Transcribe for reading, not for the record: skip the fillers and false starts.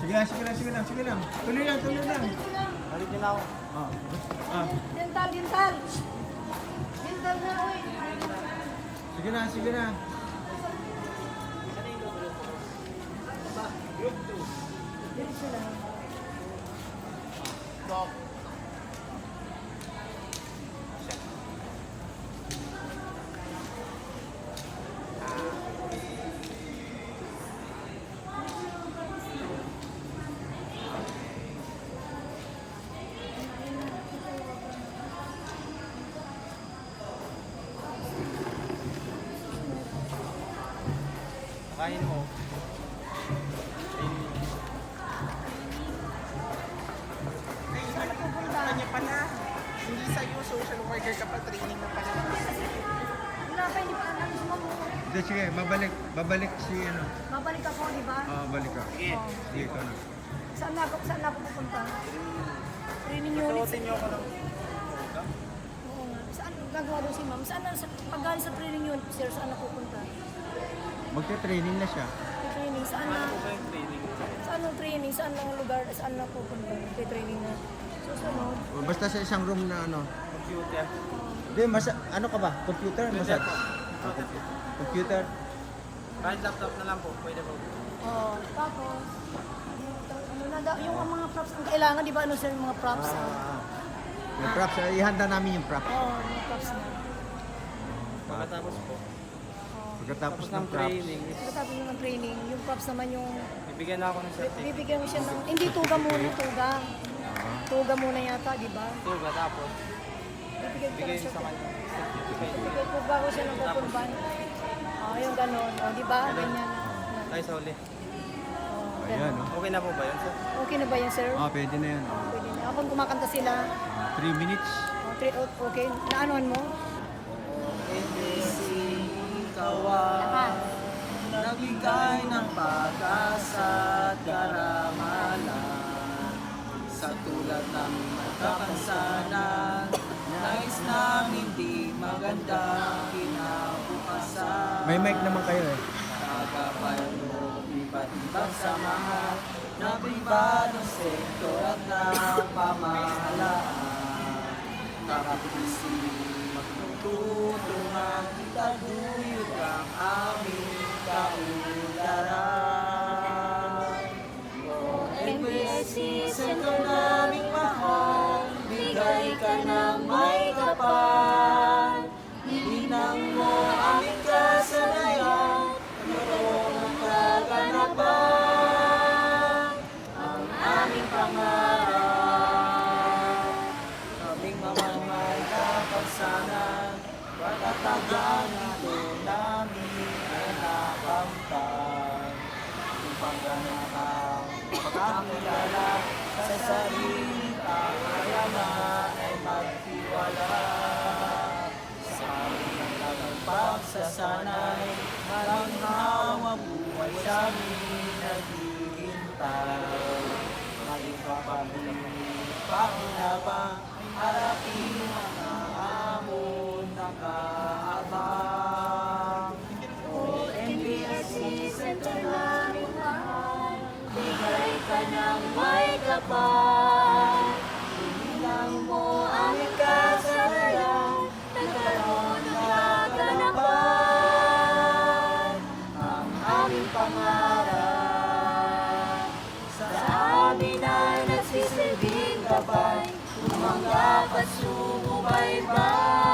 Sige lang, sige lang, sige lang, sige lang. Tuloy lang, tuloy lang. Balik din ako. Dental, dental. Dental na, uy. Sige na, sige na. Diretso lang. Dok. Kain mo. Saan pupunta? Kanya pala. Hindi sa'yo, social worker ka pa, training na pala. Wala pa, hindi pa alam. Gusto mo. Hindi, sige, babalik si ano. Babalik ako, di ba? Balik ka. Sige. Sige, ikaw na. Saan na ako pupunta? Training unit. Tututin niyo ako ng... Oo nga. Saan gagawa doon si ma'am? Saan na, pag galing sa training unit, sir, saan na pupunta? Magte-training na siya. Training, saan na? Ano po ba yung training? Saan ang training? Saan ang lugar? Saan na pupunta? Training na. Susunod. Basta sa isang room na ano. Computer. Hindi, ano ka ba? Computer? Computer Massage? po. Computer? Kahit laptop na lang po, pwede po. Oo. Tapos, ano na, yung mga props ang kailangan, di ba ano sir, yung mga props? Yung props, ihanda namin yung props. Oo, mga props na. Pagkatapos po. Pagkatapos Tapos ng ng props. training, Pagkatapos ng training, yung props naman yung, bibigyan na ako ng certificate. bibigyan mo siya ng, hindi tuga muna, tuga. Tuga muna yata, di ba? Tuga, tapos Bibigyan ko bigay siya. sa kanya. Certificate. Bibigyan ko bago siya ng pupunban. Yung ganon, di ba? Ganyan. Tayo sa uli. Ayan, no? Okay na po ba yun, sir? Okay na ba yan, sir? Pwede na yan. Pwede na. Habang kumakanta sila, 3 minutes. okay, naanuhan mo? Kawan, nagbigay ng pag-asa at karamalan. Sa tulad ng kapansanan, nais namin di magandang kinabukasan. May mic naman kayo eh. Tagapayo, iba't ibang samahan na pribadong sektor at ng pamahalaan. Kakapising magtutulungan, itaguyod ang aming kaunlaran. NBSC, sentro naming mahal, bigay ka ng may kapal. Hininang mo aming kasanayan, mayroon ang kaganapan. Ang aming pangarap, kaming mamamay kapansanan, patatagan ito namin ay nakamtan. Yung pangganakang pagkakilala sa sarili, kaya na ay magtiwala. Sa aming ng pagsasanay, maraming hawang buhay sa amin naghihintay. Maging kapamilya, pakinabang, harapin ang hamon na kaabang. O NBSC, sentro namin mahal, bigay ka ng may kapal. Hinilang mo aming kasanayan, nagkaroon ng kaganapan. Ang aming pangarap sa amin ay nagsisilbing gabay, tumanggap at sumubaybay.